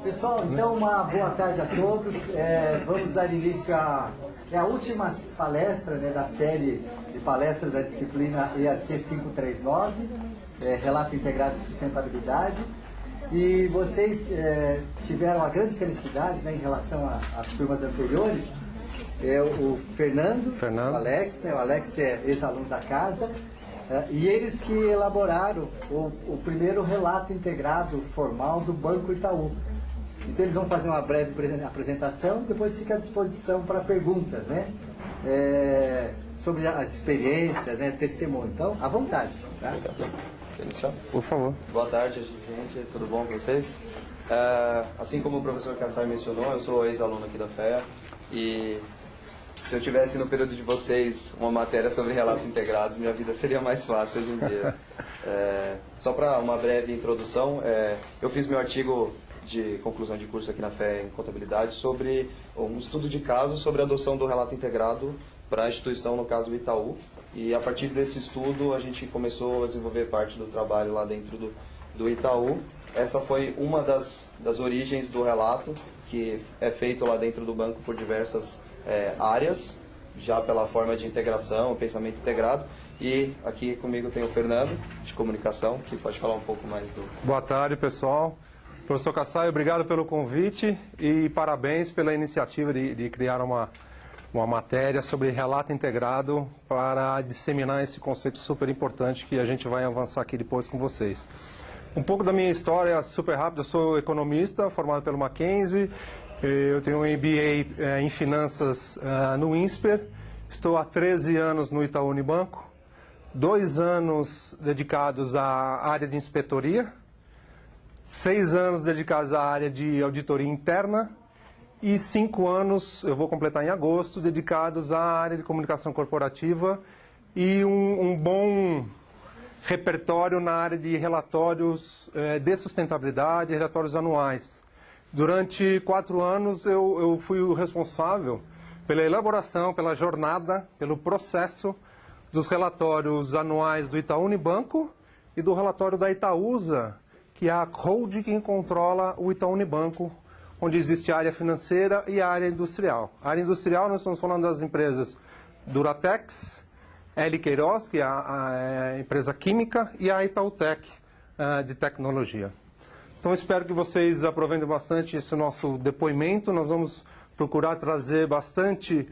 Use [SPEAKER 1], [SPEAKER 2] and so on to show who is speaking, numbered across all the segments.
[SPEAKER 1] Pessoal, então uma boa tarde a todos. Vamos dar início à última palestra, né, da série de palestras da disciplina EAC 539, Relato Integrado de Sustentabilidade. E vocês tiveram a grande felicidade, né, em relação às turmas anteriores. O Fernando, o Alex, né, o Alex é ex-aluno da casa, e eles que elaboraram o primeiro relato integrado formal do Banco Itaú. Então eles vão fazer uma breve apresentação e depois fica à disposição para perguntas, né? Sobre as experiências, né? Testemunho. Então, à vontade. Tá?
[SPEAKER 2] Por favor.
[SPEAKER 3] Boa tarde, gente. Tudo bom com vocês? Assim como o professor Kassai mencionou, eu sou ex-aluno aqui da FEA e se eu tivesse no período de vocês uma matéria sobre relatos integrados, minha vida seria mais fácil hoje em dia. Só para uma breve introdução, eu fiz meu artigo de conclusão de curso aqui na FEA em Contabilidade sobre um estudo de caso sobre a adoção do relato integrado para a instituição, no caso o Itaú. E a partir desse estudo a gente começou a desenvolver parte do trabalho lá dentro do Itaú. Essa foi uma das origens do relato, que é feito lá dentro do banco por diversas áreas, já pela forma de integração, o pensamento integrado. E aqui comigo tem o Fernando, de comunicação, que pode falar um pouco mais do...
[SPEAKER 2] Boa tarde, pessoal. Professor Kassai, obrigado pelo convite e parabéns pela iniciativa de criar uma matéria sobre relato integrado para disseminar esse conceito super importante que a gente vai avançar aqui depois com vocês. Um pouco da minha história super rápida. Eu sou economista, formado pelo Mackenzie, eu tenho um MBA em finanças no INSPER, estou há 13 anos no Itaú Unibanco, 2 anos dedicados à área de inspetoria, 6 anos dedicados à área de auditoria interna e 5 anos, eu vou completar em agosto, dedicados à área de comunicação corporativa e um bom repertório na área de relatórios de sustentabilidade, relatórios anuais. Durante 4 anos eu fui o responsável pela elaboração, pela jornada, pelo processo dos relatórios anuais do Itaú Unibanco e do relatório da Itaúsa, que é a holding que controla o Itaú Unibanco, onde existe a área financeira e a área industrial. A área industrial, nós estamos falando das empresas Duratex, L. Queiroz, que é a empresa química, e a Itautec, de tecnologia. Então, espero que vocês aproveitem bastante esse nosso depoimento. Nós vamos procurar trazer bastante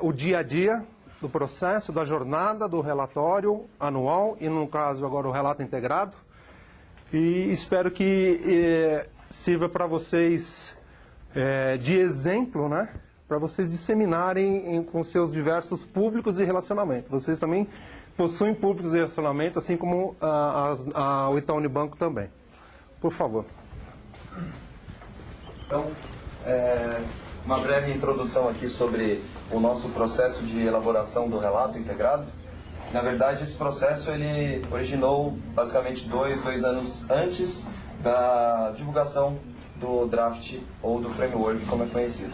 [SPEAKER 2] o dia a dia do processo, da jornada, do relatório anual e, no caso, agora o relato integrado. E espero que sirva para vocês de exemplo, né? Para vocês disseminarem com seus diversos públicos de relacionamento. Vocês também possuem públicos de relacionamento, assim como o Itaú Unibanco também. Por favor.
[SPEAKER 3] Então, uma breve introdução aqui sobre o nosso processo de elaboração do relato integrado. Na verdade, esse processo ele originou basicamente dois anos antes da divulgação do draft ou do framework, como é conhecido.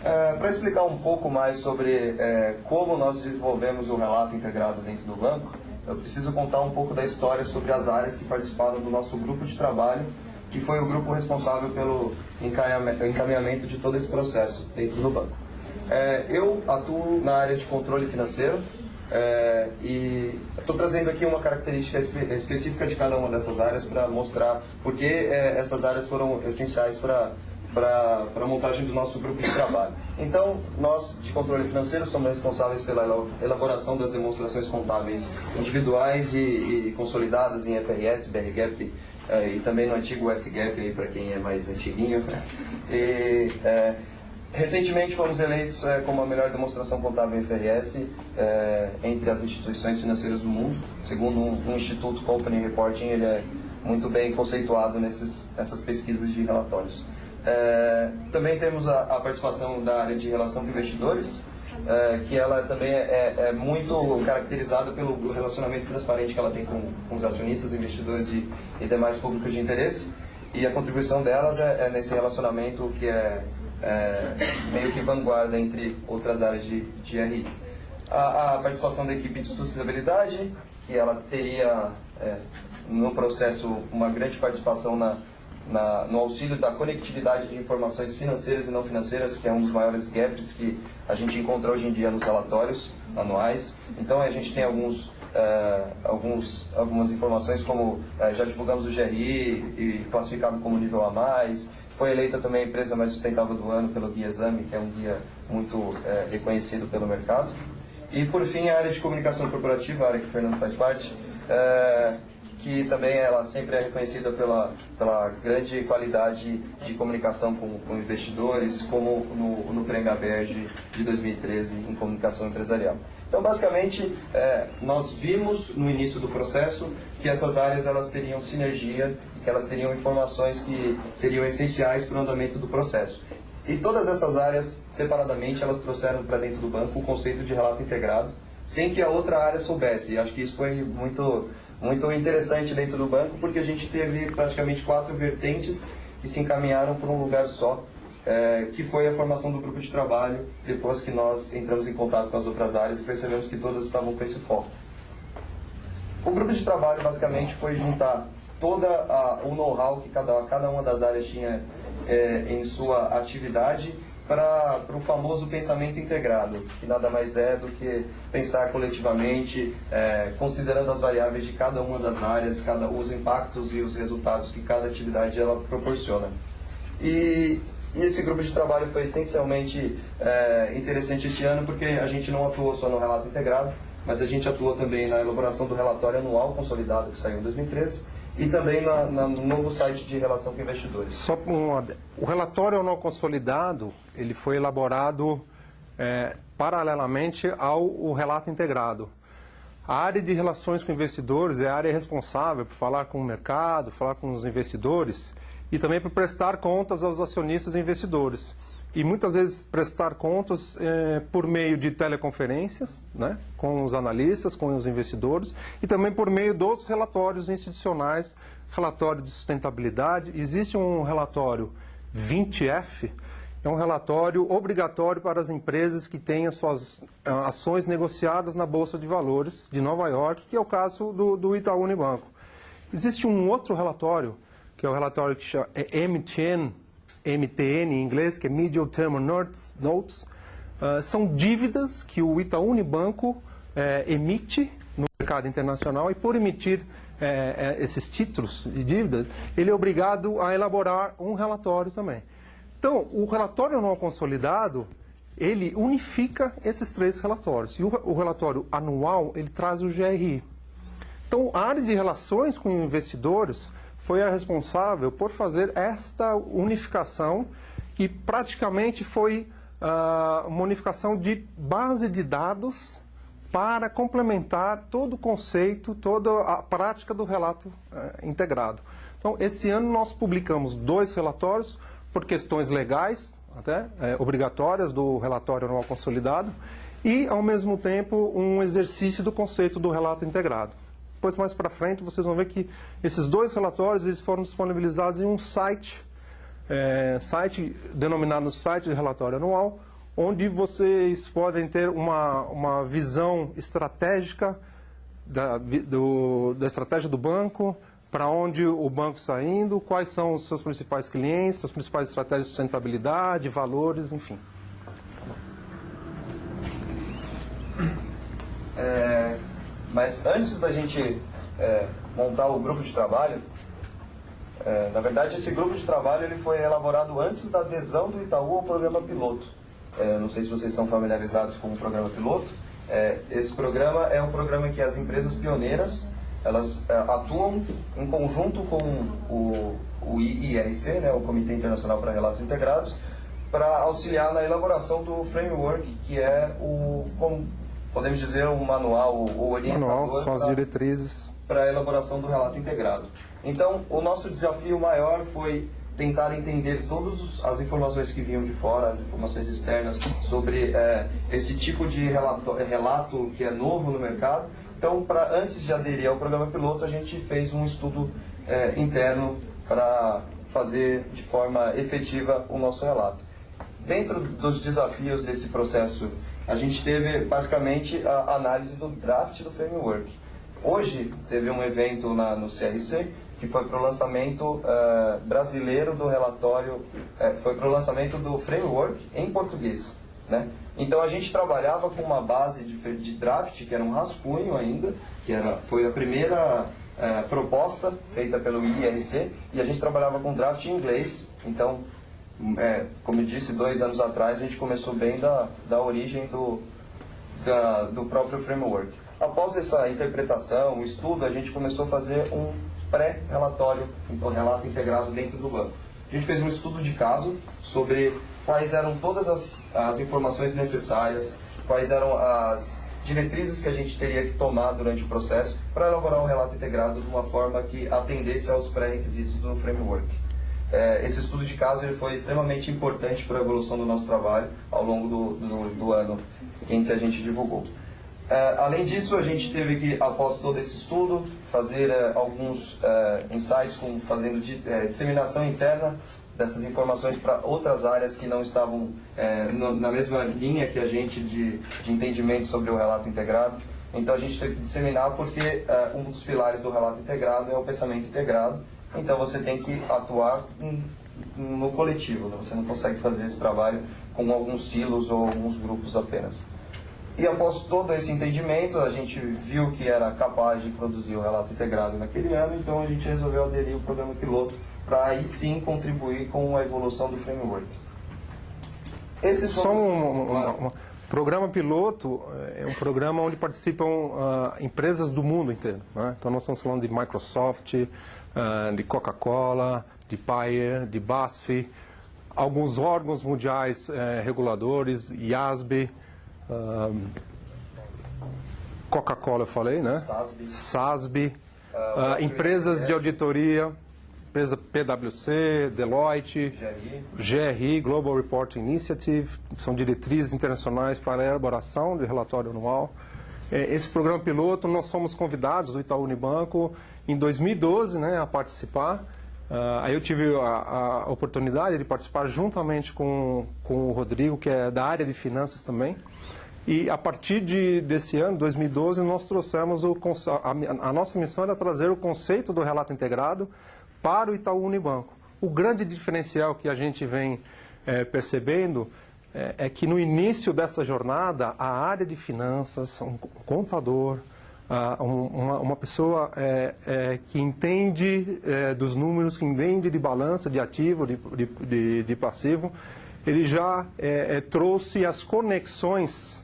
[SPEAKER 3] Para explicar um pouco mais sobre como nós desenvolvemos o relato integrado dentro do banco, eu preciso contar um pouco da história sobre as áreas que participaram do nosso grupo de trabalho, que foi o grupo responsável pelo encaminhamento de todo esse processo dentro do banco. Eu atuo na área de controle financeiro, e estou trazendo aqui uma característica específica de cada uma dessas áreas para mostrar por que essas áreas foram essenciais para a montagem do nosso grupo de trabalho. Então, nós de controle financeiro somos responsáveis pela elaboração das demonstrações contábeis individuais e consolidadas em FRS, BRGAP e também no antigo SGAP, para quem é mais antiguinho. Recentemente fomos eleitos como a melhor demonstração contábil em FRS entre as instituições financeiras do mundo. Segundo um instituto Company Reporting, ele é muito bem conceituado nessas pesquisas de relatórios. Também temos a participação da área de relação com investidores, que ela também é muito caracterizada pelo relacionamento transparente que ela tem com os acionistas, investidores e demais públicos de interesse. E a contribuição delas é nesse relacionamento que é meio que vanguarda entre outras áreas de RI. A participação da equipe de sustentabilidade, que ela teria no processo uma grande participação no auxílio da conectividade de informações financeiras e não financeiras, que é um dos maiores gaps que a gente encontra hoje em dia nos relatórios anuais. Então a gente tem algumas informações, como já divulgamos o GRI, e classificado como nível A+, foi eleita também a empresa mais sustentável do ano pelo Guia Exame, que é um guia muito reconhecido pelo mercado. E por fim, a área de comunicação corporativa, a área que o Fernando faz parte, que também ela sempre é reconhecida pela grande qualidade de comunicação com investidores, como no Prêmio ABERJ de 2013 em comunicação empresarial. Então, basicamente, nós vimos no início do processo que essas áreas elas teriam sinergia, que elas teriam informações que seriam essenciais para o andamento do processo. E todas essas áreas, separadamente, elas trouxeram para dentro do banco o conceito de relato integrado, sem que a outra área soubesse. E acho que isso foi muito interessante dentro do banco, porque a gente teve praticamente 4 vertentes que se encaminharam para um lugar só, que foi a formação do grupo de trabalho, depois que nós entramos em contato com as outras áreas e percebemos que todas estavam com esse foco. O grupo de trabalho, basicamente, foi juntar todo o know-how que cada uma das áreas tinha em sua atividade para o famoso pensamento integrado, que nada mais é do que pensar coletivamente, considerando as variáveis de cada uma das áreas, os impactos e os resultados que cada atividade ela proporciona. E esse grupo de trabalho foi essencialmente interessante esse ano, porque a gente não atuou só no relato integrado, mas a gente atuou também na elaboração do relatório anual consolidado que saiu em 2013, e também no novo site de relação com investidores.
[SPEAKER 2] Só o relatório anual consolidado, ele foi elaborado paralelamente ao relato integrado. A área de relações com investidores é a área responsável por falar com o mercado, falar com os investidores e também por prestar contas aos acionistas e investidores. E muitas vezes prestar contas por meio de teleconferências, né, com os analistas, com os investidores, e também por meio dos relatórios institucionais, relatório de sustentabilidade. Existe um relatório 20F, é um relatório obrigatório para as empresas que tenham suas ações negociadas na Bolsa de Valores de Nova York, que é o caso do Itaú Unibanco. Existe um outro relatório, que é o relatório que chama MTN em inglês, que é Medium Term Notes. São dívidas que o Itaú Unibanco emite no mercado internacional, e por emitir esses títulos de dívida, ele é obrigado a elaborar um relatório também. Então, o relatório anual consolidado, ele unifica esses 3 relatórios. E o relatório anual, ele traz o GRI. Então, a área de relações com investidores foi a responsável por fazer esta unificação, que praticamente foi uma unificação de base de dados para complementar todo o conceito, toda a prática do relato integrado. Então, esse ano nós publicamos 2 relatórios por questões legais, até obrigatórias do relatório anual consolidado, e, ao mesmo tempo, um exercício do conceito do relato integrado. Depois, mais para frente, vocês vão ver que esses 2 relatórios eles foram disponibilizados em um site denominado Site de Relatório Anual, onde vocês podem ter uma visão estratégica da estratégia do banco, para onde o banco está indo, quais são os seus principais clientes, as principais estratégias de sustentabilidade, valores, enfim.
[SPEAKER 3] Mas antes da gente montar o grupo de trabalho, na verdade esse grupo de trabalho ele foi elaborado antes da adesão do Itaú ao programa piloto. Não sei se vocês estão familiarizados com o programa piloto. Esse programa é um programa em que as empresas pioneiras elas atuam em conjunto com o IIRC, né, o Comitê Internacional para Relatos Integrados, para auxiliar na elaboração do framework, que é podemos dizer, um manual ou orientador
[SPEAKER 2] são as diretrizes
[SPEAKER 3] para a elaboração do relato integrado. Então, o nosso desafio maior foi tentar entender todas as informações que vinham de fora, as informações externas sobre esse tipo de relato que é novo no mercado. Então, antes de aderir ao programa piloto, a gente fez um estudo interno para fazer de forma efetiva o nosso relato. Dentro dos desafios desse processo, a gente teve basicamente a análise do draft do framework. Hoje teve um evento no CRC que foi para o lançamento brasileiro do relatório, foi para o lançamento do framework em português, né? Então a gente trabalhava com uma base de draft, que era um rascunho ainda, foi a primeira proposta feita pelo IRC, e a gente trabalhava com draft em inglês. Então, como eu disse, 2 anos atrás a gente começou bem da origem do próprio framework. Após essa interpretação, o estudo, a gente começou a fazer um pré-relatório, um relato integrado dentro do banco. A gente fez um estudo de caso sobre quais eram todas as informações necessárias, quais eram as diretrizes que a gente teria que tomar durante o processo para elaborar um relato integrado de uma forma que atendesse aos pré-requisitos do framework. Esse estudo de caso ele foi extremamente importante para a evolução do nosso trabalho ao longo do ano em que a gente divulgou. Além disso, a gente teve que, após todo esse estudo, fazer alguns insights, fazendo disseminação interna dessas informações para outras áreas que não estavam na mesma linha que a gente de entendimento sobre o relato integrado. Então a gente teve que disseminar porque um dos pilares do relato integrado é o pensamento integrado. Então você tem que atuar no coletivo, né? Você não consegue fazer esse trabalho com alguns silos ou alguns grupos apenas. E após todo esse entendimento, a gente viu que era capaz de produzir o relato integrado naquele ano, então a gente resolveu aderir ao programa piloto para aí sim contribuir com a evolução do framework.
[SPEAKER 2] Programa piloto é um programa onde participam empresas do mundo inteiro, né? Então nós estamos falando de Microsoft, de Coca-Cola, de Bayer, de BASF, alguns órgãos mundiais reguladores, IASB, Coca-Cola eu falei, né? SASB, empresas de auditoria, empresa PwC, Deloitte, GRI, Global Reporting Initiative, são diretrizes internacionais para a elaboração de relatório anual. Esse programa piloto, nós fomos convidados do Itaú Unibanco em 2012, né, a participar. Aí eu tive a oportunidade de participar juntamente com o Rodrigo, que é da área de finanças também. E a partir desse ano, 2012, nós trouxemos a nossa missão era trazer o conceito do relato integrado para o Itaú Unibanco. O grande diferencial que a gente vem percebendo é que no início dessa jornada, a área de finanças, um contador, uma pessoa que entende dos números, que entende de balança, de ativo, de passivo, ele já trouxe as conexões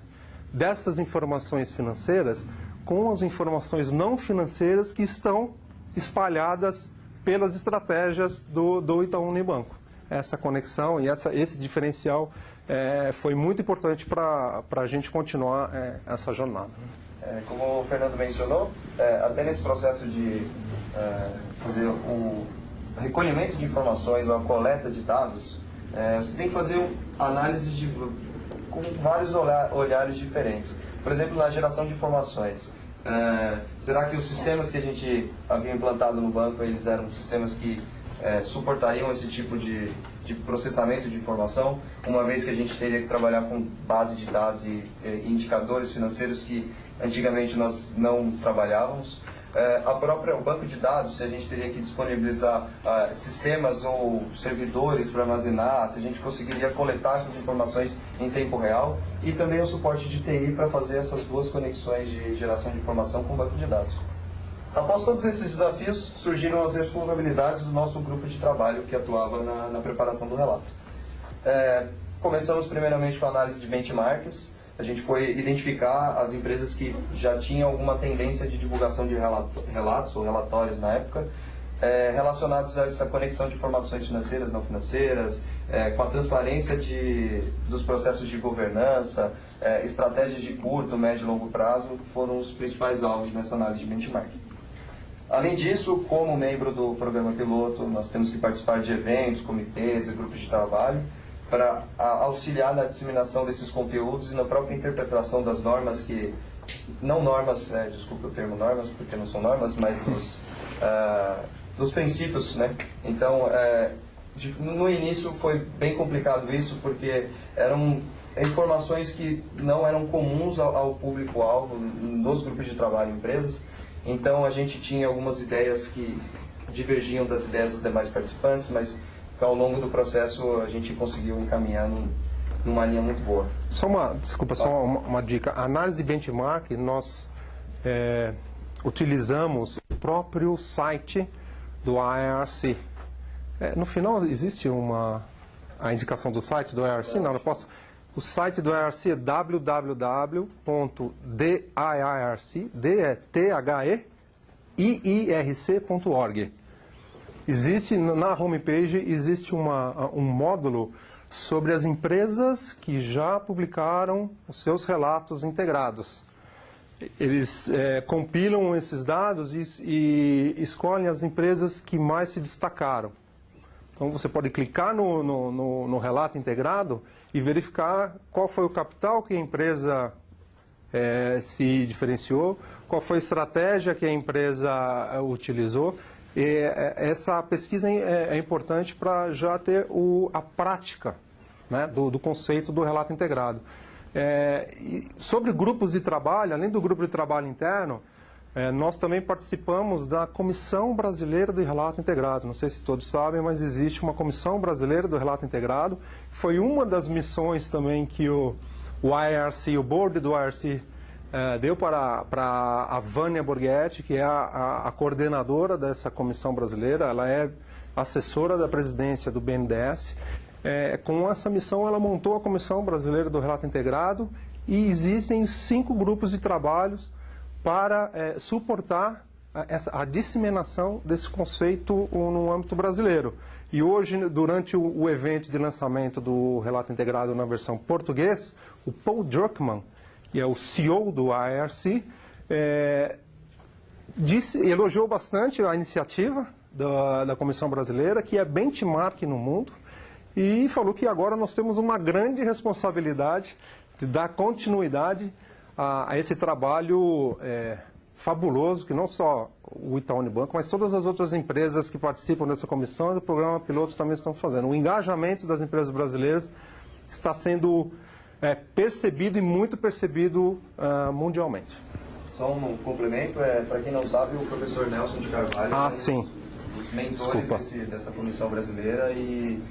[SPEAKER 2] dessas informações financeiras com as informações não financeiras que estão espalhadas pelas estratégias do Itaú Unibanco. Essa conexão e esse diferencial foi muito importante para a gente continuar essa jornada.
[SPEAKER 3] Como o Fernando mencionou, até nesse processo de fazer o recolhimento de informações, a coleta de dados, você tem que fazer análises com vários olhares diferentes. Por exemplo, na geração de informações. Será que os sistemas que a gente havia implantado no banco, eles eram sistemas que suportariam esse tipo de processamento de informação, uma vez que a gente teria que trabalhar com base de dados e indicadores financeiros que antigamente nós não trabalhávamos. O banco de dados, se a gente teria que disponibilizar sistemas ou servidores para armazenar, se a gente conseguiria coletar essas informações em tempo real, e também o suporte de TI para fazer essas duas conexões de geração de informação com o banco de dados. Após todos esses desafios, surgiram as responsabilidades do nosso grupo de trabalho que atuava na preparação do relato. Começamos primeiramente com a análise de benchmarks. A gente foi identificar as empresas que já tinham alguma tendência de divulgação de relatos ou relatórios na época, relacionados a essa conexão de informações financeiras, não financeiras, com a transparência dos processos de governança, estratégias de curto, médio e longo prazo, foram os principais alvos nessa análise de benchmark. Além disso, como membro do programa piloto, nós temos que participar de eventos, comitês e grupos de trabalho, para auxiliar na disseminação desses conteúdos e na própria interpretação das normas não normas, desculpa o termo normas, porque não são normas, mas dos princípios, né? Então, no início foi bem complicado isso, porque eram informações que não eram comuns ao público-alvo nos grupos de trabalho em empresas. Então, a gente tinha algumas ideias divergiam das ideias dos demais participantes, mas ao longo do processo a gente conseguiu encaminhar numa linha muito boa.
[SPEAKER 2] Só uma dica. A análise de benchmark, nós utilizamos o próprio site do IARC. No final, existe a indicação do site do IARC? Não, eu posso... O site do IARC é www.diirc.org. Existe, na homepage, existe um módulo sobre as empresas que já publicaram os seus relatos integrados. Eles compilam esses dados e escolhem as empresas que mais se destacaram. Então, você pode clicar no relato integrado e verificar qual foi o capital que a empresa se diferenciou, qual foi a estratégia que a empresa utilizou. E essa pesquisa é importante para já ter a prática, né, do conceito do relato integrado. E sobre grupos de trabalho, além do grupo de trabalho interno, nós também participamos da Comissão Brasileira do Relato Integrado. Não sei se todos sabem, mas existe uma Comissão Brasileira do Relato Integrado. Foi uma das missões também que o IARC, o board do IARC, deu para a Vânia Borghetti, que é a coordenadora dessa comissão brasileira. Ela é assessora da presidência do BNDES. Com essa missão, ela montou a Comissão Brasileira do Relato Integrado e existem 5 grupos de trabalhos para suportar a disseminação desse conceito no âmbito brasileiro. E hoje, durante o evento de lançamento do Relato Integrado na versão português, o Paul Druckmann, que é o CEO do IARC, elogiou bastante a iniciativa da Comissão Brasileira, que é benchmark no mundo, e falou que agora nós temos uma grande responsabilidade de dar continuidade a esse trabalho fabuloso que não só o Itaú Unibanco, mas todas as outras empresas que participam dessa comissão e do programa piloto também estão fazendo. O engajamento das empresas brasileiras está sendo percebido e muito percebido mundialmente.
[SPEAKER 3] Só um complemento, para quem não sabe, o professor Nelson de Carvalho é um dos mentores dessa comissão brasileira e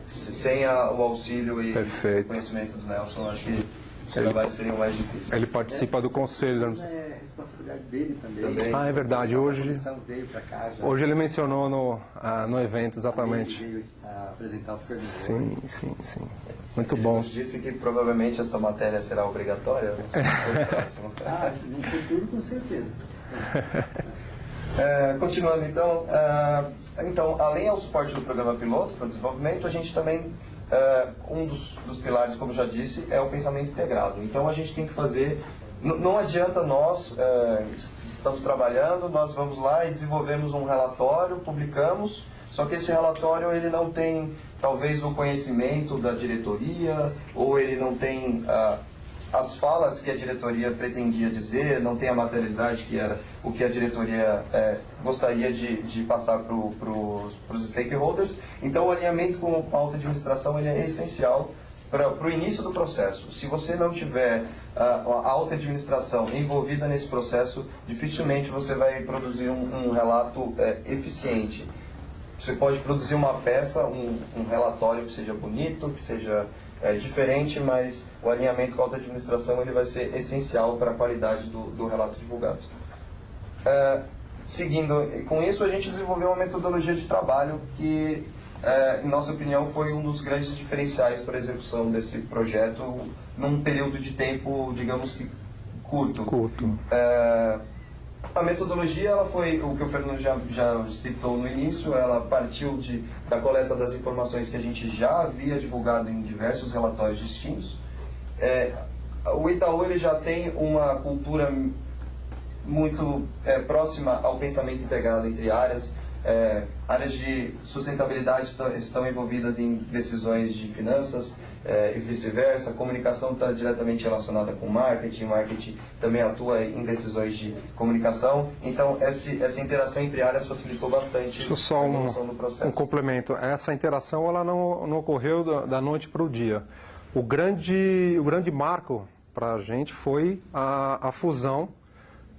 [SPEAKER 3] sem o auxílio e o conhecimento do Nelson, acho que os trabalhos seriam mais difíceis.
[SPEAKER 2] Ele participa do conselho.
[SPEAKER 1] É responsabilidade dele também.
[SPEAKER 2] É verdade. Hoje ele mencionou no evento, exatamente.
[SPEAKER 1] Ele veio apresentar o Fernando.
[SPEAKER 2] Sim. Muito bom.
[SPEAKER 3] Ele nos disse que provavelmente essa matéria será obrigatória.
[SPEAKER 1] No futuro, com certeza.
[SPEAKER 3] Continuando então, além ao suporte do programa piloto para o desenvolvimento, a gente também, um dos pilares, como já disse, é o pensamento integrado. Então a gente tem que fazer, não adianta nós, estamos trabalhando, nós vamos lá e desenvolvemos um relatório, publicamos, só que esse relatório ele não tem talvez o conhecimento da diretoria, ou ele não tem as falas que a diretoria pretendia dizer, não tem a materialidade que era o que a diretoria gostaria de passar para os stakeholders. Então, o alinhamento com a alta administração ele é essencial para o início do processo. Se você não tiver a alta administração envolvida nesse processo, dificilmente você vai produzir um relato eficiente. Você pode produzir uma peça, um relatório que seja bonito, que seja diferente, mas o alinhamento com a alta administração ele vai ser essencial para a qualidade do relato divulgado. Seguindo com isso, a gente desenvolveu uma metodologia de trabalho que, em nossa opinião, foi um dos grandes diferenciais para a execução desse projeto num período de tempo, digamos que curto. A metodologia ela foi o que o Fernando já citou no início, ela partiu da coleta das informações que a gente já havia divulgado em diversos relatórios distintos. O Itaú ele já tem uma cultura muito próxima ao pensamento integrado entre áreas. Áreas de sustentabilidade estão envolvidas em decisões de finanças e vice-versa. Comunicação está diretamente relacionada com marketing também atua em decisões de comunicação. Então, essa interação entre áreas facilitou bastante a evolução do processo.
[SPEAKER 2] Um complemento. Essa interação ela não ocorreu da noite para o dia. O grande marco para a gente foi a fusão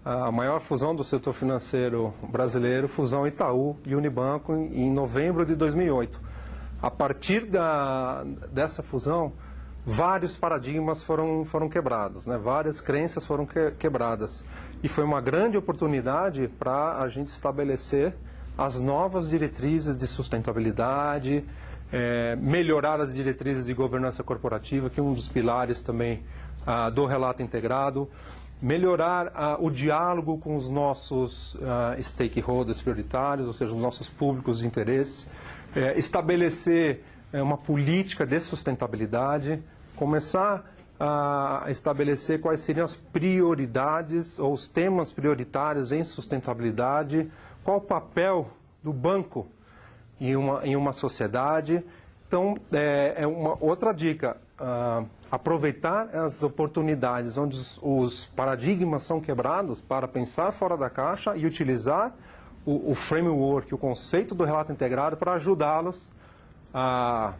[SPEAKER 2] a maior fusão do setor financeiro brasileiro, fusão Itaú e Unibanco, em novembro de 2008. A partir dessa fusão, vários paradigmas foram quebrados, né? Várias crenças foram quebradas. E foi uma grande oportunidade para a gente estabelecer as novas diretrizes de sustentabilidade, melhorar as diretrizes de governança corporativa, que é um dos pilares também do relato integrado, melhorar o diálogo com os nossos stakeholders prioritários, ou seja, os nossos públicos de interesse, estabelecer uma política de sustentabilidade, começar a estabelecer quais seriam as prioridades ou os temas prioritários em sustentabilidade, qual o papel do banco em uma sociedade. Então, uma outra dica, aproveitar as oportunidades onde os paradigmas são quebrados para pensar fora da caixa e utilizar o framework, o conceito do relato integrado para ajudá-los a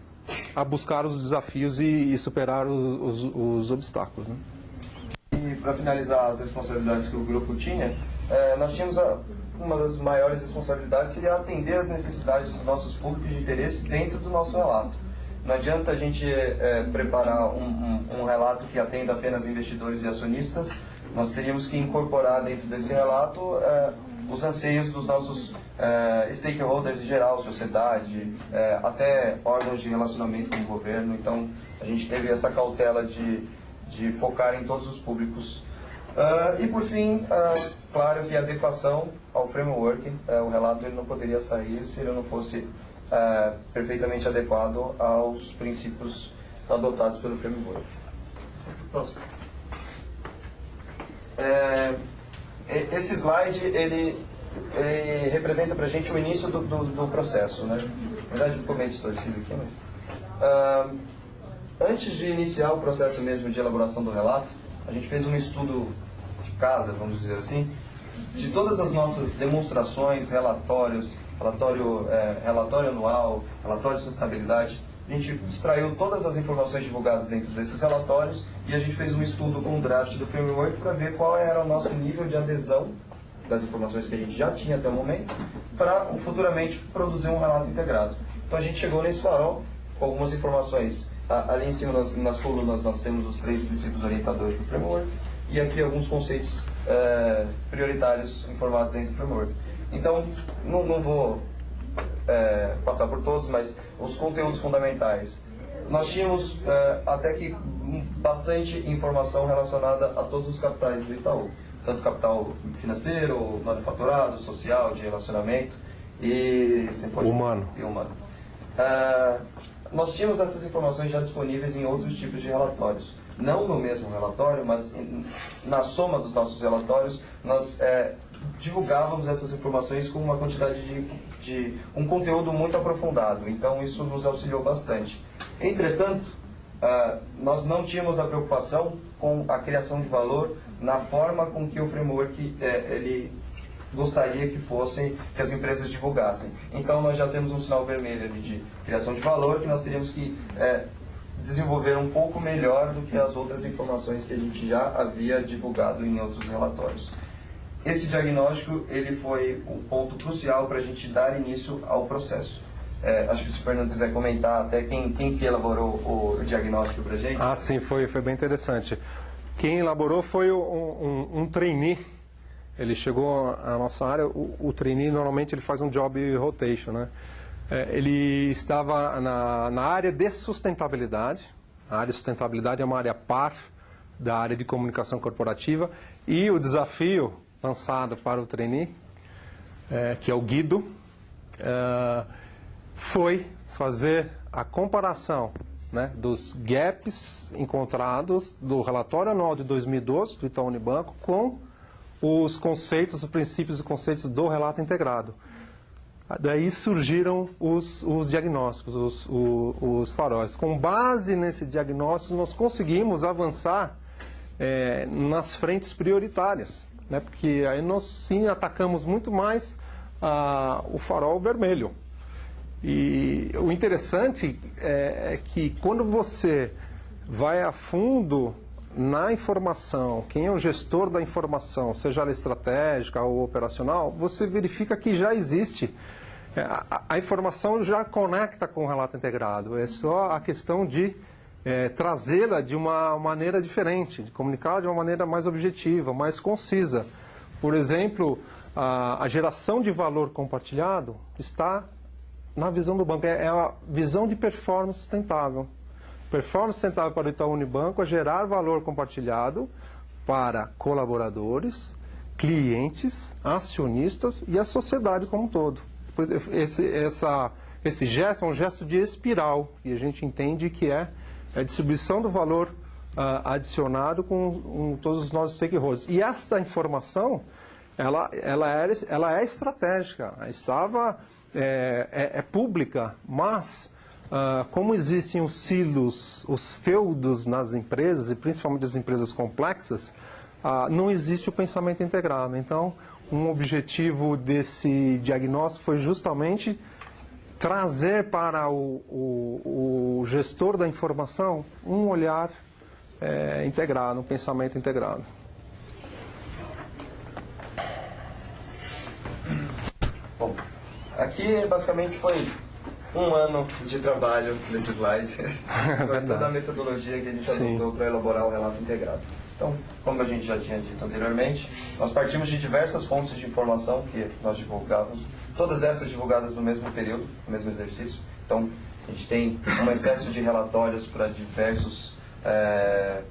[SPEAKER 2] buscar os desafios e superar os obstáculos, né?
[SPEAKER 3] E para finalizar as responsabilidades que o grupo tinha, nós tínhamos uma das maiores responsabilidades seria atender as necessidades dos nossos públicos de interesse dentro do nosso relato. Não adianta a gente preparar um relato que atenda apenas investidores e acionistas, nós teríamos que incorporar dentro desse relato os anseios dos nossos stakeholders em geral, sociedade, até órgãos de relacionamento com o governo. Então, a gente teve essa cautela de focar em todos os públicos. E, por fim, claro que a adequação ao framework, o relato ele não poderia sair se ele não fosse perfeitamente adequado aos princípios adotados pelo framework. Próximo. Esse slide, ele representa para a gente o início do processo, né? Na verdade ficou meio distorcido aqui, mas... antes de iniciar o processo mesmo de elaboração do relato, a gente fez um estudo de casa, vamos dizer assim, de todas as nossas demonstrações, relatório anual, relatório de sustentabilidade. A gente extraiu todas as informações divulgadas dentro desses relatórios e a gente fez um estudo com o draft do framework para ver qual era o nosso nível de adesão das informações que a gente já tinha até o momento para futuramente produzir um relato integrado. Então a gente chegou nesse farol com algumas informações. Ali em cima nas colunas nós temos os 3 princípios orientadores do framework e aqui alguns conceitos prioritários informados dentro do framework. Então não vou passar por todos, mas os conteúdos fundamentais. Nós tínhamos até que bastante informação relacionada a todos os capitais do Itaú, tanto capital financeiro, manufaturado, social, de relacionamento e
[SPEAKER 2] humano.
[SPEAKER 3] Nós tínhamos essas informações já disponíveis em outros tipos de relatórios. Não no mesmo relatório, mas na soma dos nossos relatórios, nós divulgávamos essas informações com uma quantidade de um conteúdo muito aprofundado. Então, isso nos auxiliou bastante. Entretanto, nós não tínhamos a preocupação com a criação de valor na forma com que o framework ele gostaria que as empresas divulgassem. Então, nós já temos um sinal vermelho ali de criação de valor que nós teríamos que desenvolver um pouco melhor do que as outras informações que a gente já havia divulgado em outros relatórios. Esse diagnóstico ele foi um ponto crucial para a gente dar início ao processo. Acho que se o Fernando quiser comentar até quem que elaborou o diagnóstico para a gente.
[SPEAKER 2] Ah, sim, foi bem interessante. Quem elaborou foi um trainee. Ele chegou à nossa área, o trainee normalmente ele faz um job rotation, né? Ele estava na área de sustentabilidade. A área de sustentabilidade é uma área par da área de comunicação corporativa e o desafio lançado para o trainee, que é o Guido, foi fazer a comparação, né, dos gaps encontrados do relatório anual de 2012 do Itaú Unibanco com os conceitos, os princípios e conceitos do relato integrado. Daí surgiram os diagnósticos, os faróis. Com base nesse diagnóstico, nós conseguimos avançar nas frentes prioritárias, né? Porque aí nós sim atacamos muito mais o farol vermelho. E o interessante é que quando você vai a fundo na informação, quem é o gestor da informação, seja ela estratégica ou operacional, você verifica que já existe. A informação já conecta com o relato integrado, é só a questão de trazê-la de uma maneira diferente, de comunicar de uma maneira mais objetiva, mais concisa. Por exemplo, a geração de valor compartilhado está na visão do banco, é a visão de performance sustentável. Performance sustentável para o Itaú Unibanco é gerar valor compartilhado para colaboradores, clientes, acionistas e a sociedade como um todo. Esse gesto é um gesto de espiral e a gente entende que é a distribuição do valor adicionado com todos os nossos stakeholders. E essa informação, ela é estratégica, é pública, mas como existem os silos, os feudos nas empresas, e principalmente as empresas complexas, não existe o pensamento integrado. Então, um objetivo desse diagnóstico foi justamente trazer para o gestor da informação um olhar integrado, um pensamento integrado.
[SPEAKER 3] Bom, aqui basicamente foi um ano de trabalho nesse slide, foi toda a metodologia que a gente adotou para elaborar o relato integrado. Então, como a gente já tinha dito anteriormente, nós partimos de diversas fontes de informação que nós divulgávamos, todas essas divulgadas no mesmo período, no mesmo exercício. Então, a gente tem um excesso de relatórios para diversos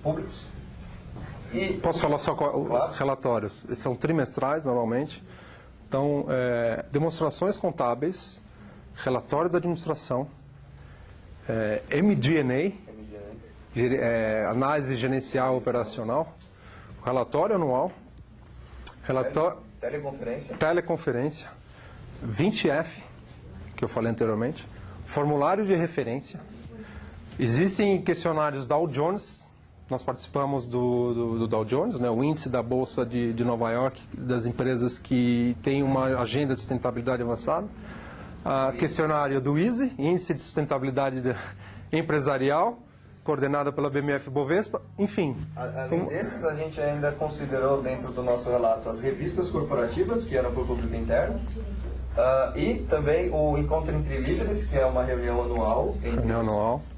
[SPEAKER 3] públicos. E,
[SPEAKER 2] posso falar só os relatórios? Eles são trimestrais, normalmente. Então, demonstrações contábeis, relatório da administração, MD&A, análise gerencial operacional, relatório anual, teleconferência, 20F, que eu falei anteriormente, formulário de referência. Existem questionários Dow Jones, nós participamos do Dow Jones, né, o índice da Bolsa de Nova York, das empresas que têm uma agenda de sustentabilidade avançada. Questionário do ISE, Índice de Sustentabilidade Empresarial, coordenada pela BMF Bovespa, enfim.
[SPEAKER 3] Além desses, a gente ainda considerou dentro do nosso relato as revistas corporativas, que eram para o público interno, e também o Encontro entre Líderes, que é uma reunião anual entre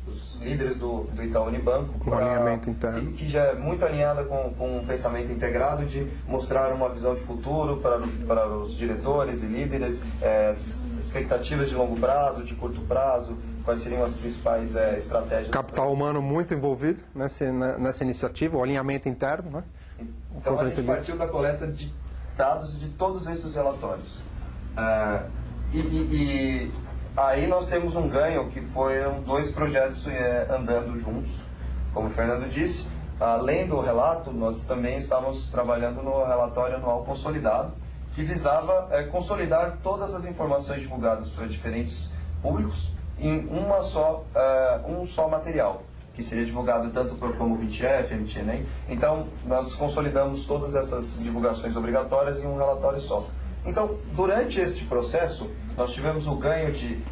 [SPEAKER 3] os líderes do Itaú Unibanco,
[SPEAKER 2] um alinhamento interno.
[SPEAKER 3] Que já é muito alinhada com um pensamento integrado de mostrar uma visão de futuro para os diretores e líderes, expectativas de longo prazo, de curto prazo, quais seriam as principais estratégias.
[SPEAKER 2] Capital humano muito envolvido nessa iniciativa, o alinhamento interno, né?
[SPEAKER 3] Então a gente partiu da coleta de dados de todos esses relatórios. E aí nós temos um ganho que foram 2 projetos andando juntos, como o Fernando disse. Além do relato, nós também estávamos trabalhando no relatório anual consolidado, que visava consolidar todas as informações divulgadas para diferentes públicos em um só material, que seria divulgado tanto como 20F, MD&A. Então, nós consolidamos todas essas divulgações obrigatórias em um relatório só. Então, durante este processo, nós tivemos o ganho de,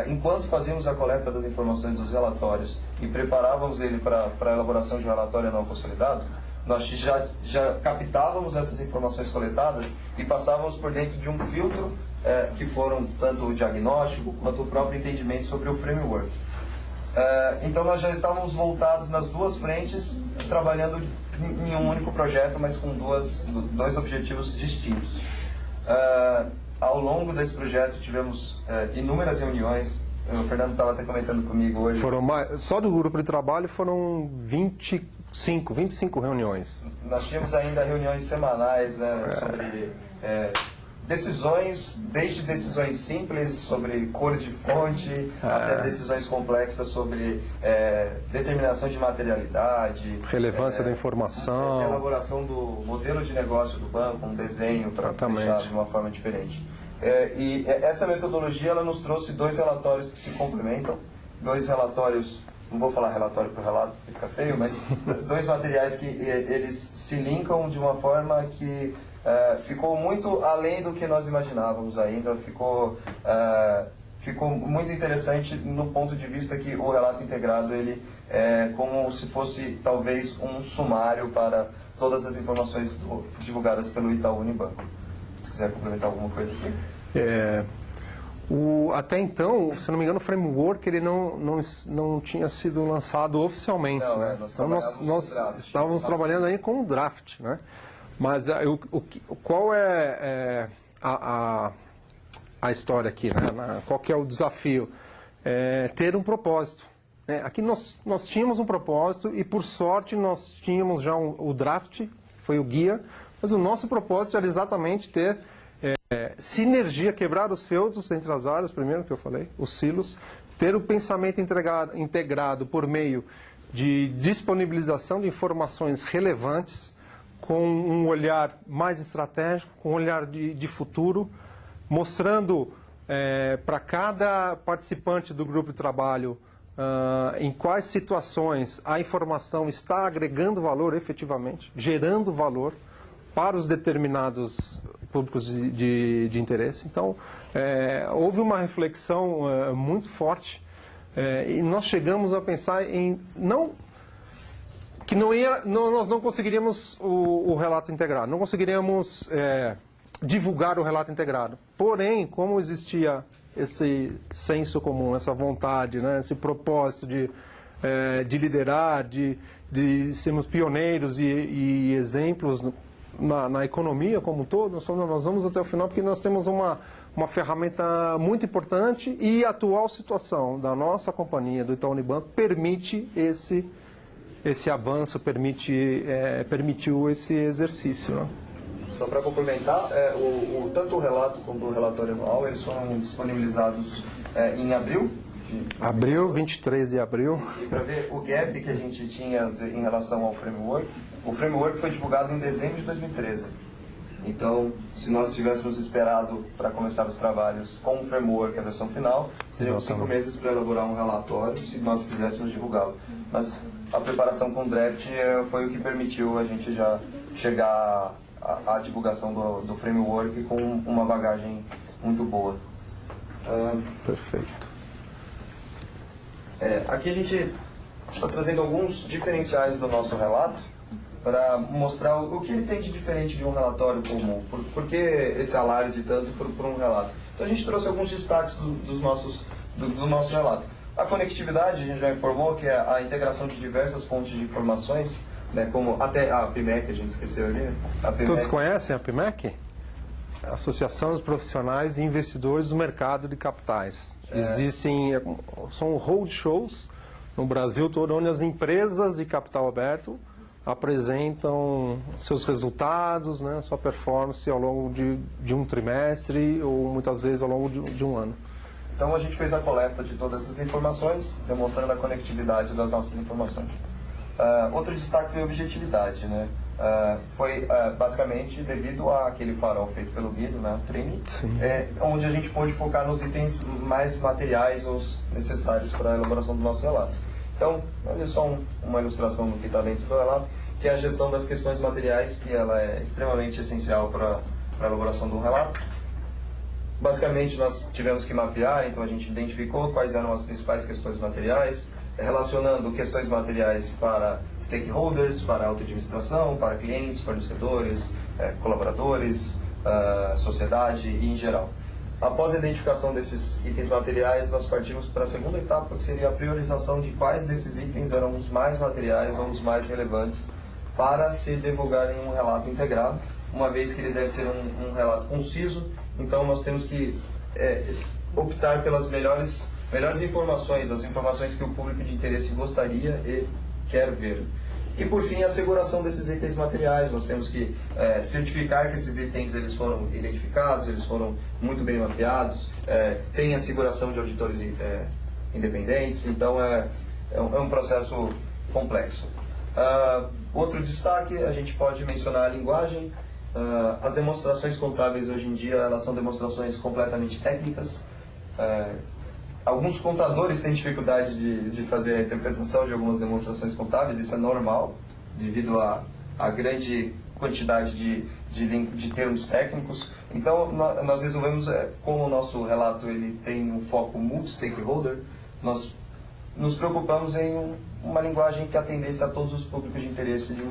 [SPEAKER 3] enquanto fazíamos a coleta das informações dos relatórios e preparávamos ele para a elaboração de um relatório anual consolidado, nós já captávamos essas informações coletadas e passávamos por dentro de um filtro que foram tanto o diagnóstico quanto o próprio entendimento sobre o framework. Então nós já estávamos voltados nas 2 frentes, trabalhando em um único projeto, mas com dois objetivos distintos. Ao longo desse projeto tivemos inúmeras reuniões. O Fernando estava até comentando comigo hoje.
[SPEAKER 2] Só do grupo de trabalho foram 25 reuniões.
[SPEAKER 3] Nós tínhamos ainda reuniões semanais, né, sobre decisões, desde decisões simples sobre cor de fonte, até decisões complexas sobre determinação de materialidade,
[SPEAKER 2] relevância da informação,
[SPEAKER 3] elaboração do modelo de negócio do banco, um desenho para deixar de uma forma diferente. E essa metodologia ela nos trouxe 2 relatórios que se complementam, 2 relatórios, não vou falar relatório por relato, porque fica feio, mas 2 materiais que eles se linkam de uma forma que ficou muito além do que nós imaginávamos ainda, ficou ficou muito interessante no ponto de vista que o relato integrado ele é como se fosse talvez um sumário para todas as informações divulgadas pelo Itaú Unibanco. Se quiser complementar alguma coisa aqui.
[SPEAKER 2] Até então, se não me engano, o framework ele não tinha sido lançado oficialmente.
[SPEAKER 3] Não,
[SPEAKER 2] né?
[SPEAKER 3] nós
[SPEAKER 2] Então nós estávamos trabalhando aí com o draft, né? Mas qual é a história aqui, né? Qual que é o desafio? Ter um propósito. Aqui nós tínhamos um propósito e, por sorte, nós tínhamos já o draft, foi o guia, mas o nosso propósito era exatamente ter sinergia, quebrar os feltros entre as áreas, primeiro que eu falei, os silos, ter o pensamento integrado por meio de disponibilização de informações relevantes, com um olhar mais estratégico, com um olhar de futuro, mostrando para cada participante do grupo de trabalho em quais situações a informação está agregando valor efetivamente, gerando valor para os determinados públicos de interesse. Então, houve uma reflexão muito forte e nós chegamos a pensar em nós não conseguiríamos o relato integrado, não conseguiríamos divulgar o relato integrado. Porém, como existia esse senso comum, essa vontade, né, esse propósito de liderar, de sermos pioneiros e exemplos na economia como um todo, nós vamos até o final porque nós temos uma ferramenta muito importante e a atual situação da nossa companhia, do Itaú Unibanco, permite esse avanço, permitiu esse exercício. Né?
[SPEAKER 3] Só para complementar, tanto o relato quanto o relatório anual, eles foram disponibilizados em abril.
[SPEAKER 2] Abril, 23 de abril.
[SPEAKER 3] E para ver o gap que a gente tinha em relação ao framework, o framework foi divulgado em dezembro de 2013. Então, se nós tivéssemos esperado para começar os trabalhos com o framework, a versão final, seriam 5 meses para elaborar um relatório, se nós quiséssemos divulgá-lo. Mas a preparação com o draft foi o que permitiu a gente já chegar à divulgação do framework com uma bagagem muito boa.
[SPEAKER 2] Perfeito.
[SPEAKER 3] Aqui a gente está trazendo alguns diferenciais do nosso relato para mostrar o que ele tem de diferente de um relatório comum. Por que esse alarde tanto por um relato? Então a gente trouxe alguns destaques do nosso relato. A conectividade, a gente já informou que é a integração de diversas fontes de informações, né, como até a PMEC, a gente esqueceu ali. A PMEC.
[SPEAKER 2] Todos conhecem a PMEC? Associação dos Profissionais e Investidores do Mercado de Capitais. São roadshows no Brasil todo, onde as empresas de capital aberto apresentam seus resultados, né, sua performance ao longo de um trimestre ou muitas vezes ao longo de um ano.
[SPEAKER 3] Então a gente fez a coleta de todas essas informações, demonstrando a conectividade das nossas informações. Outro destaque foi a objetividade, né? Foi basicamente devido àquele farol feito pelo Guido, né, o Trini, onde a gente pôde focar nos itens mais materiais ou necessários para a elaboração do nosso relato. Então, olha só uma ilustração do que está dentro do relato, que é a gestão das questões materiais, que ela é extremamente essencial para a elaboração do relato. Basicamente, nós tivemos que mapear, então a gente identificou quais eram as principais questões materiais, relacionando questões materiais para stakeholders, para a auto-administração, para clientes, fornecedores, colaboradores, sociedade e em geral. Após a identificação desses itens materiais, nós partimos para a segunda etapa, que seria a priorização de quais desses itens eram os mais materiais ou os mais relevantes para se divulgar em um relato integrado, uma vez que ele deve ser um relato conciso. Então nós temos que optar pelas melhores informações, as informações que o público de interesse gostaria e quer ver. E por fim, a asseguração desses itens materiais. Nós temos que certificar que esses itens eles foram identificados, eles foram muito bem mapeados, tem asseguração de auditores independentes, então é um processo complexo. Outro destaque, a gente pode mencionar a linguagem. As demonstrações contábeis hoje em dia elas são demonstrações completamente técnicas. Alguns contadores têm dificuldade de fazer a interpretação de algumas demonstrações contábeis, isso é normal, devido à grande quantidade de termos técnicos. Então, nós resolvemos, como o nosso relato ele tem um foco multi-stakeholder, nós nos preocupamos em uma linguagem que atendesse a todos os públicos de interesse de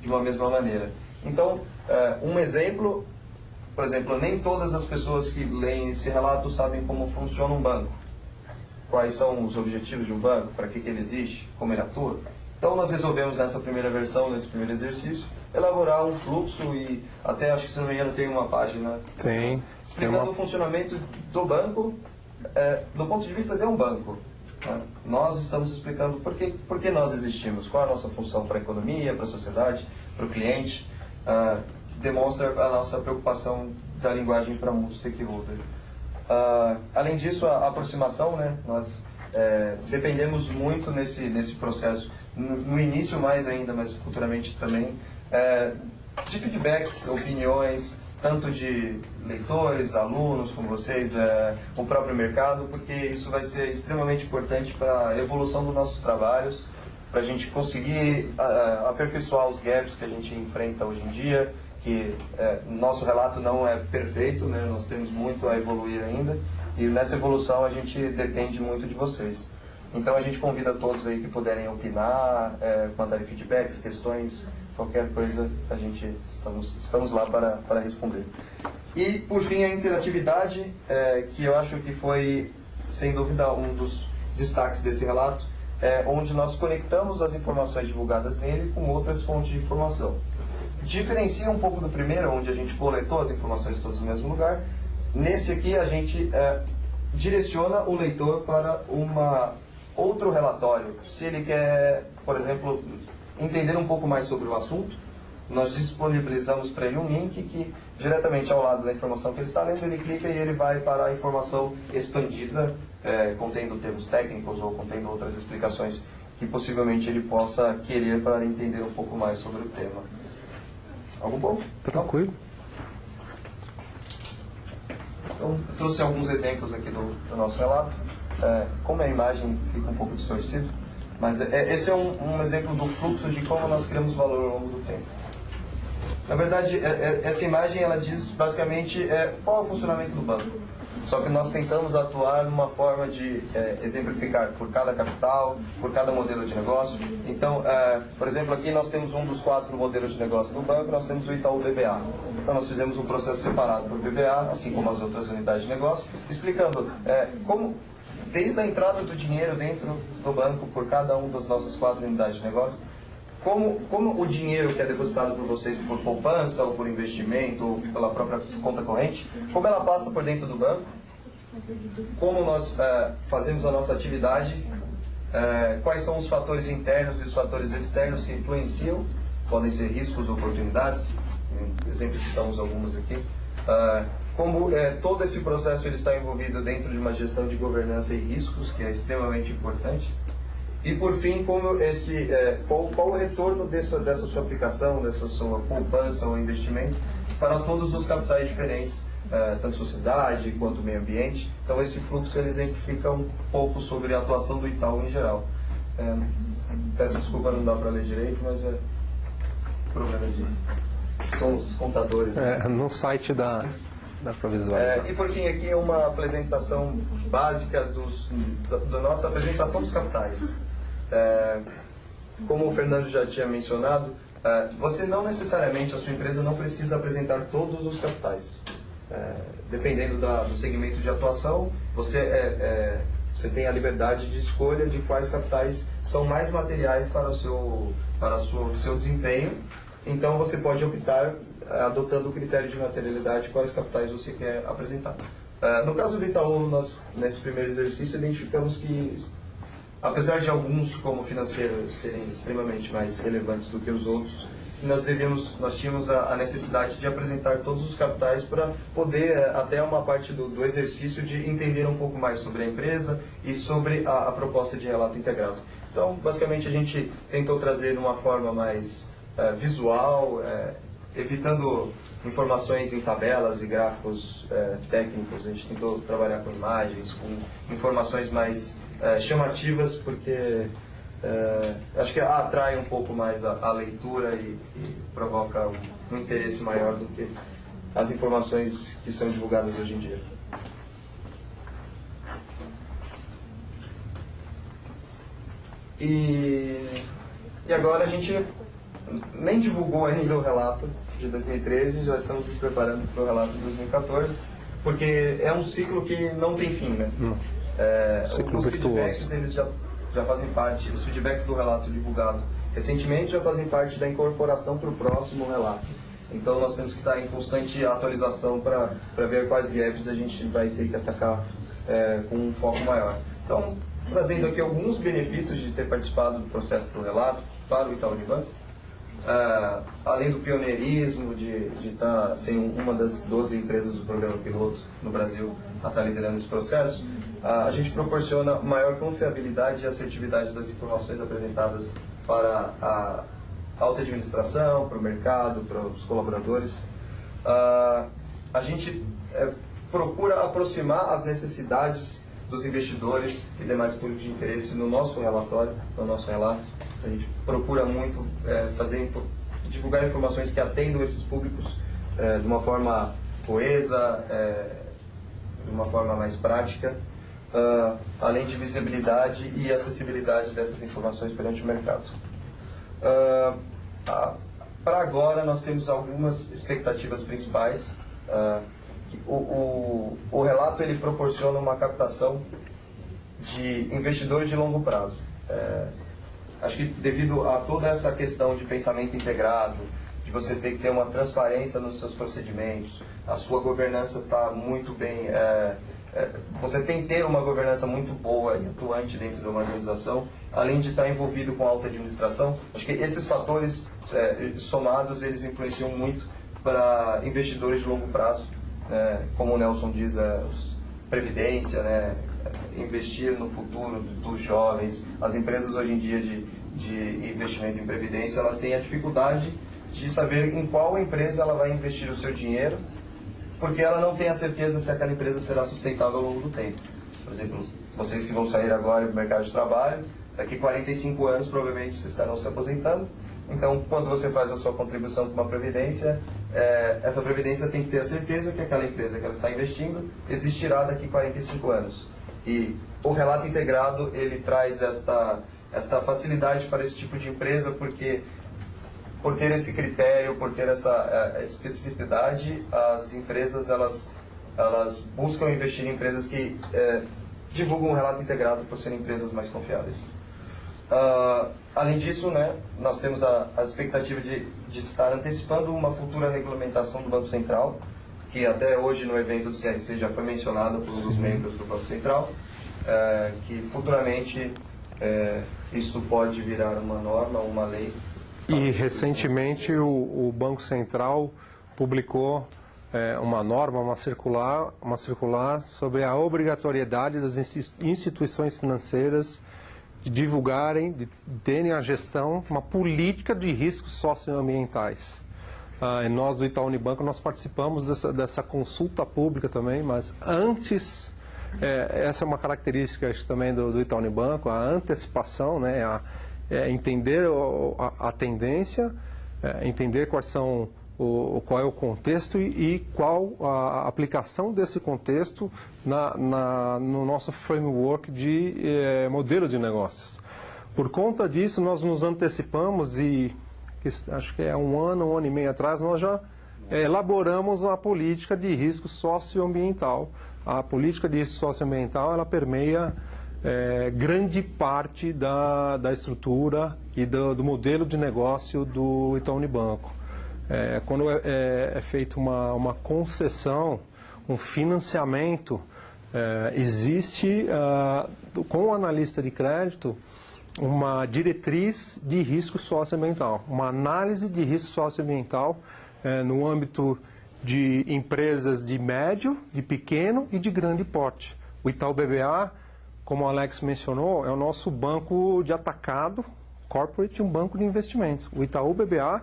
[SPEAKER 3] uma mesma maneira. Então, um exemplo, por exemplo, nem todas as pessoas que leem esse relato sabem como funciona um banco. Quais são os objetivos de um banco, para que ele existe, como ele atua. Então, nós resolvemos nessa primeira versão, nesse primeiro exercício, elaborar um fluxo e até, acho que se não me engano, tem uma página explicando o funcionamento do banco do ponto de vista de um banco. Nós estamos explicando por que nós existimos, qual é a nossa função para a economia, para a sociedade, para o cliente, demonstra a nossa preocupação da linguagem para multi-stakeholder. Além disso, a aproximação, né, nós dependemos muito nesse processo, no início mais ainda, mas futuramente também, de feedbacks, opiniões, tanto de leitores, alunos como vocês, o próprio mercado, porque isso vai ser extremamente importante para a evolução dos nossos trabalhos, para a gente conseguir aperfeiçoar os gaps que a gente enfrenta hoje em dia, que nosso relato não é perfeito, né? Nós temos muito a evoluir ainda, e nessa evolução a gente depende muito de vocês. Então a gente convida todos aí que puderem opinar, mandarem feedbacks, questões, qualquer coisa, a gente estamos lá para responder. E, por fim, a interatividade, que eu acho que foi, sem dúvida, um dos destaques desse relato, onde nós conectamos as informações divulgadas nele com outras fontes de informação. Diferencia um pouco do primeiro, onde a gente coletou as informações todas no mesmo lugar. Nesse aqui, a gente direciona o leitor para outro relatório. Se ele quer, por exemplo, entender um pouco mais sobre o assunto, nós disponibilizamos para ele um link que, diretamente ao lado da informação que ele está lendo, ele clica e ele vai para a informação expandida, contendo termos técnicos ou contendo outras explicações que possivelmente ele possa querer para entender um pouco mais sobre o tema. Algum ponto?
[SPEAKER 2] Tranquilo.
[SPEAKER 3] Então, eu trouxe alguns exemplos aqui do nosso relato. Como a imagem fica um pouco distorcida, mas esse é um exemplo do fluxo de como nós criamos valor ao longo do tempo. Na verdade, essa imagem ela diz basicamente qual é o funcionamento do banco. Só que nós tentamos atuar numa forma de exemplificar por cada capital, por cada modelo de negócio. Então, por exemplo, aqui nós temos um dos 4 modelos de negócio do banco, nós temos o Itaú BBA. Então, nós fizemos um processo separado por BBA, assim como as outras unidades de negócio, explicando como, desde a entrada do dinheiro dentro do banco por cada uma das nossas 4 unidades de negócio, como o dinheiro que é depositado por vocês por poupança, ou por investimento, ou pela própria conta corrente, como ela passa por dentro do banco, como nós fazemos a nossa atividade, quais são os fatores internos e os fatores externos que influenciam, podem ser riscos ou oportunidades, exemplificamos alguns aqui, como todo esse processo ele está envolvido dentro de uma gestão de governança e riscos, que é extremamente importante. E, por fim, qual o retorno dessa sua aplicação, dessa sua poupança ou investimento para todos os capitais diferentes, tanto sociedade quanto meio ambiente. Então, esse fluxo ele exemplifica um pouco sobre a atuação do Itaú em geral. Peço desculpa, não dá para ler direito, mas problema são os contadores.
[SPEAKER 2] No site dá para visualizar.
[SPEAKER 3] E, por fim, aqui é uma apresentação básica da nossa apresentação dos capitais. Como o Fernando já tinha mencionado, você não necessariamente, a sua empresa não precisa apresentar todos os capitais. Dependendo do segmento de atuação, você tem a liberdade de escolha de quais capitais são mais materiais para o seu desempenho. Então você pode optar, adotando o critério de materialidade, quais capitais você quer apresentar. No caso do Itaú, nós, nesse primeiro exercício, identificamos que, apesar de alguns, como financeiros, serem extremamente mais relevantes do que os outros, nós tínhamos a necessidade de apresentar todos os capitais para poder, até uma parte do exercício, de entender um pouco mais sobre a empresa e sobre a proposta de relato integrado. Então, basicamente, a gente tentou trazer uma forma mais visual, evitando informações em tabelas e gráficos técnicos. A gente tentou trabalhar com imagens, com informações mais chamativas, porque acho que atrai um pouco mais a leitura e provoca um interesse maior do que as informações que são divulgadas hoje em dia. E agora a gente nem divulgou ainda o relato de 2013, já estamos nos preparando para o relato de 2014, porque é um ciclo que não tem fim, né? Os feedbacks, eles já fazem parte, os feedbacks do relato divulgado recentemente já fazem parte da incorporação para o próximo relato. Então nós temos que estar em constante atualização para ver quais gaps a gente vai ter que atacar com um foco maior. Então, trazendo aqui alguns benefícios de ter participado do processo do relato para o Itaú Unibanco. Além do pioneirismo, de estar sendo uma das 12 empresas do programa piloto no Brasil a estar liderando esse processo, a gente proporciona maior confiabilidade e assertividade das informações apresentadas para a alta administração, para o mercado, para os colaboradores. A gente procura aproximar as necessidades dos investidores e demais públicos de interesse no nosso relatório, no nosso relato. A gente procura muito divulgar informações que atendam esses públicos de uma forma coesa, de uma forma mais prática, além de visibilidade e acessibilidade dessas informações perante o mercado. Para agora, nós temos algumas expectativas principais. O relato ele proporciona uma captação de investidores de longo prazo. Acho que devido a toda essa questão de pensamento integrado, de você ter que ter uma transparência nos seus procedimentos, a sua governança está muito bem... você tem que ter uma governança muito boa e atuante dentro de uma organização, além de estar envolvido com a alta administração. Acho que esses fatores somados, eles influenciam muito para investidores de longo prazo. Como o Nelson diz, previdência, investir no futuro dos jovens. As empresas hoje em dia de investimento em previdência, elas têm a dificuldade de saber em qual empresa ela vai investir o seu dinheiro, porque ela não tem a certeza se aquela empresa será sustentável ao longo do tempo. Por exemplo, vocês que vão sair agora do mercado de trabalho, daqui 45 anos provavelmente vocês estarão se aposentando. Então, quando você faz a sua contribuição para uma previdência, essa previdência tem que ter a certeza que aquela empresa que ela está investindo existirá daqui 45 anos. E o relato integrado, ele traz esta facilidade para esse tipo de empresa, porque por ter esse critério, por ter essa especificidade, as empresas elas buscam investir em empresas que divulgam um relato integrado por serem empresas mais confiáveis. Além disso, nós temos a expectativa de estar antecipando uma futura regulamentação do Banco Central, que até hoje no evento do CRC já foi mencionado por um dos membros do Banco Central, que futuramente isso pode virar uma norma, uma lei.
[SPEAKER 2] E recentemente o Banco Central publicou uma norma, uma circular sobre a obrigatoriedade das instituições financeiras de divulgarem, de terem a gestão, uma política de riscos socioambientais. E nós do Itaú Unibanco, nós participamos dessa consulta pública também, mas antes, essa é uma característica também do Itaú Unibanco, a antecipação, entender a tendência, entender qual é o contexto e qual a aplicação desse contexto no nosso framework de modelo de negócios. Por conta disso, nós nos antecipamos e acho que um ano e meio atrás, nós já elaboramos uma política de risco socioambiental. A política de risco socioambiental, ela permeia grande parte da estrutura e do modelo de negócio do Itaú Unibanco. Quando é feita uma concessão, um financiamento, existe com o analista de crédito uma diretriz de risco socioambiental, uma análise de risco socioambiental no âmbito de empresas de médio, de pequeno e de grande porte. O Itaú BBA, como o Alex mencionou, é o nosso banco de atacado, corporate, um banco de investimento. O Itaú BBA,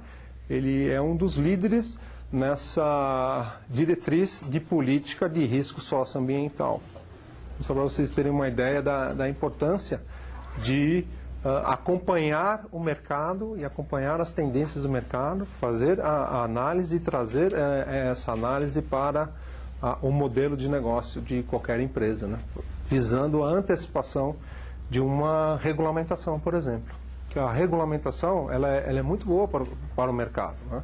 [SPEAKER 2] ele é um dos líderes nessa diretriz de política de risco socioambiental. Só para vocês terem uma ideia da importância de acompanhar o mercado e acompanhar as tendências do mercado, fazer a análise e trazer essa análise para o modelo de negócio de qualquer empresa, né? Visando a antecipação de uma regulamentação, por exemplo. Que a regulamentação ela é muito boa para o mercado, né?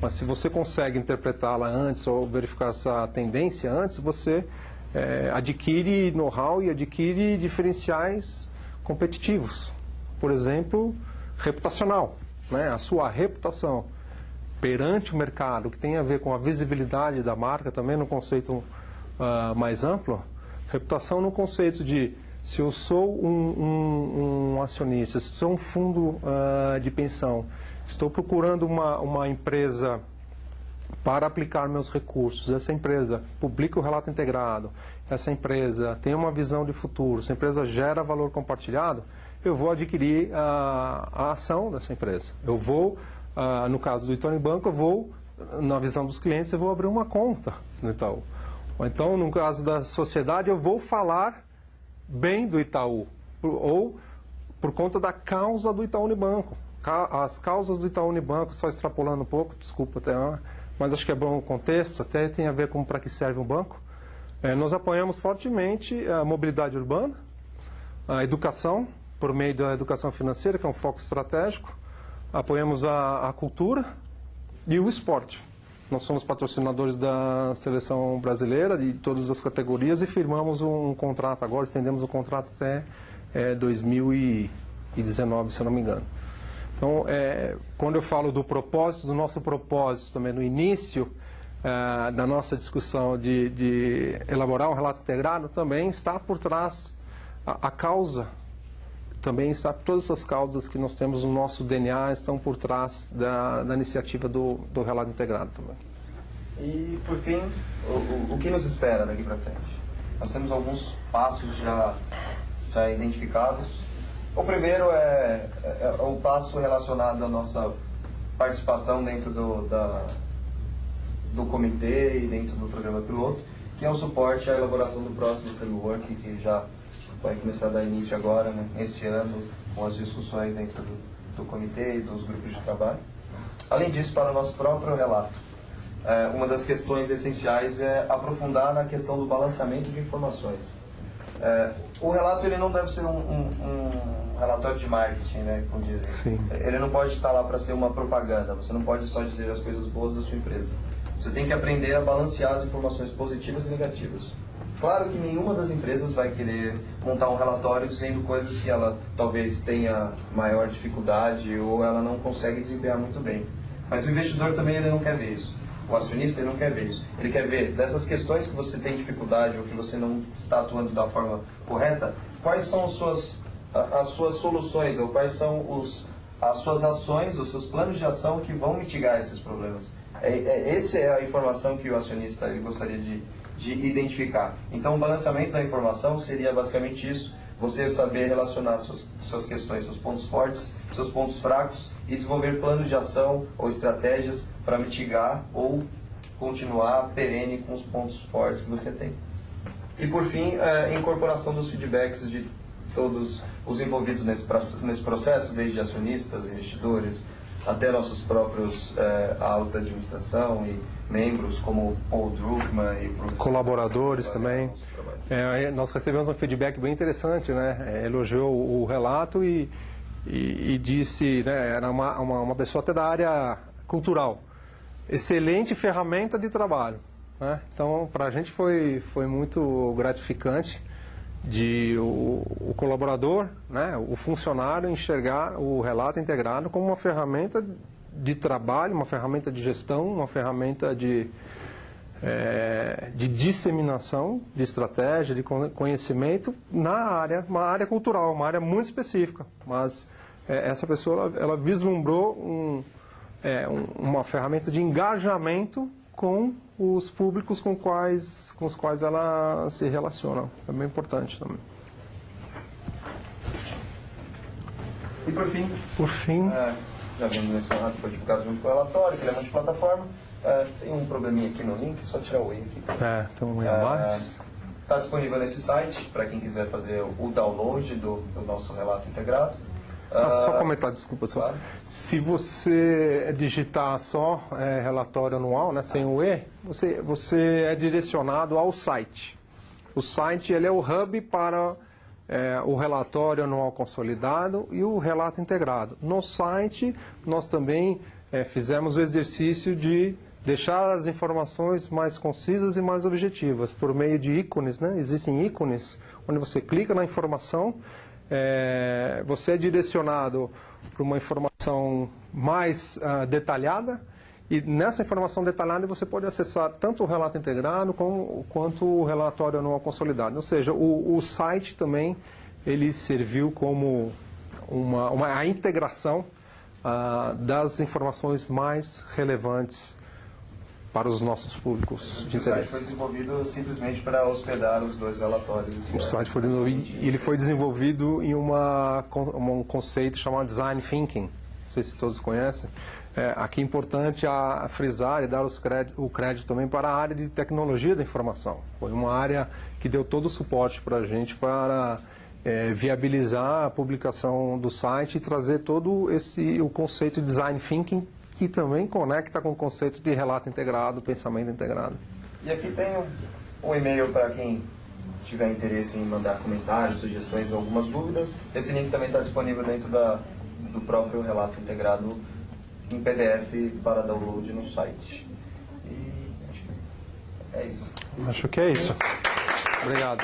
[SPEAKER 2] Mas se você consegue interpretá-la antes ou verificar essa tendência antes, você adquire know-how e adquire diferenciais competitivos. Por exemplo, reputacional, né? A sua reputação perante o mercado, que tem a ver com a visibilidade da marca, também no conceito mais amplo. Reputação no conceito de, se eu sou um acionista, se sou um fundo de pensão, estou procurando uma empresa para aplicar meus recursos, essa empresa publica o relato integrado, essa empresa tem uma visão de futuro, essa empresa gera valor compartilhado, eu vou adquirir a ação dessa empresa. Eu vou, no caso do Itaú Unibanco, eu vou, na visão dos clientes, eu vou abrir uma conta no Itaú. Ou então, no caso da sociedade, eu vou falar bem do Itaú, ou por conta da causa do Itaú Unibanco. As causas do Itaú Unibanco, só extrapolando um pouco, desculpa até, mas acho que é bom o contexto, até tem a ver com para que serve um banco. Nós apoiamos fortemente a mobilidade urbana, a educação, por meio da educação financeira, que é um foco estratégico, apoiamos a cultura e o esporte. Nós somos patrocinadores da seleção brasileira, de todas as categorias, e firmamos um contrato agora, estendemos o contrato até 2019, se eu não me engano. Então, quando eu falo do propósito, do nosso propósito também no início da nossa discussão de elaborar um relato integrado, também está por trás a causa, também está, todas essas causas que nós temos no nosso DNA estão por trás da iniciativa do relato integrado também.
[SPEAKER 3] E, por fim, o que nos espera daqui para frente? Nós temos alguns passos já identificados. O primeiro é o passo relacionado à nossa participação dentro do comitê e dentro do programa piloto, que é o suporte à elaboração do próximo framework, que já vai começar a dar início agora, né, esse ano, com as discussões dentro do comitê e dos grupos de trabalho. Além disso, para o nosso próprio relato, uma das questões essenciais é aprofundar na questão do balanceamento de informações. O relato ele não deve ser um relatório de marketing, né, como dizem.
[SPEAKER 2] Sim.
[SPEAKER 3] Ele não pode estar lá para ser uma propaganda, você não pode só dizer as coisas boas da sua empresa. Você tem que aprender a balancear as informações positivas e negativas. Claro que nenhuma das empresas vai querer montar um relatório dizendo coisas que ela talvez tenha maior dificuldade ou ela não consegue desempenhar muito bem. Mas o investidor também ele não quer ver isso. O acionista ele não quer ver isso. Ele quer ver dessas questões que você tem dificuldade ou que você não está atuando da forma correta, quais são as suas soluções ou quais são as suas ações, os seus planos de ação que vão mitigar esses problemas. Essa é a informação que o acionista ele gostaria de identificar. Então, o balanceamento da informação seria basicamente isso, você saber relacionar suas questões, seus pontos fortes, seus pontos fracos e desenvolver planos de ação ou estratégias para mitigar ou continuar perene com os pontos fortes que você tem. E, por fim, a incorporação dos feedbacks de todos os envolvidos nesse processo, desde acionistas, investidores, até nossos próprios alta administração e membros como Paul Druckmann e
[SPEAKER 2] colaboradores também. Nós recebemos um feedback bem interessante, né? Elogiou o relato e disse, né, era uma pessoa até da área cultural. Excelente ferramenta de trabalho, né? Então, para a gente foi muito gratificante de o colaborador, né, o funcionário enxergar o relato integrado como uma ferramenta de trabalho, uma ferramenta de gestão, uma ferramenta de disseminação de estratégia, de conhecimento uma área cultural, uma área muito específica. Mas essa pessoa ela vislumbrou uma ferramenta de engajamento com os públicos com os quais ela se relaciona. É bem importante também.
[SPEAKER 3] E por fim, já vimos mencionado que foi divulgado junto com o relatório, que ele é multiplataforma. Tem um probleminha aqui no link, só tirar o i aqui.
[SPEAKER 2] Tem um i a mais.
[SPEAKER 3] Está disponível nesse site, para quem quiser fazer o download do nosso relato integrado.
[SPEAKER 2] Só comentar, desculpa. Só.
[SPEAKER 3] Claro.
[SPEAKER 2] Se você digitar só relatório anual, né, sem o E, você é direcionado ao site. O site ele é o hub para o relatório anual consolidado e o relato integrado. No site, nós também fizemos o exercício de deixar as informações mais concisas e mais objetivas, por meio de ícones, né? Existem ícones onde você clica na informação, você é direcionado para uma informação mais detalhada, e nessa informação detalhada você pode acessar tanto o relato integrado quanto o relatório anual consolidado. Ou seja, o site também ele serviu como a integração das informações mais relevantes para os nossos públicos de interesse.
[SPEAKER 3] O site foi desenvolvido simplesmente para hospedar os dois relatórios. Assim,
[SPEAKER 2] o site foi desenvolvido, ele foi desenvolvido em um conceito chamado Design Thinking. Não sei se todos conhecem. Aqui é importante frisar e dar o crédito também para a área de tecnologia da informação. Foi uma área que deu todo o suporte para a gente para viabilizar a publicação do site e trazer todo o conceito de Design Thinking, que também conecta com o conceito de relato integrado, pensamento integrado.
[SPEAKER 3] E aqui tem um e-mail para quem tiver interesse em mandar comentários, sugestões ou algumas dúvidas. Esse link também está disponível dentro do próprio relato integrado em PDF para download no site. E acho que é isso.
[SPEAKER 2] Acho que é isso. Obrigado.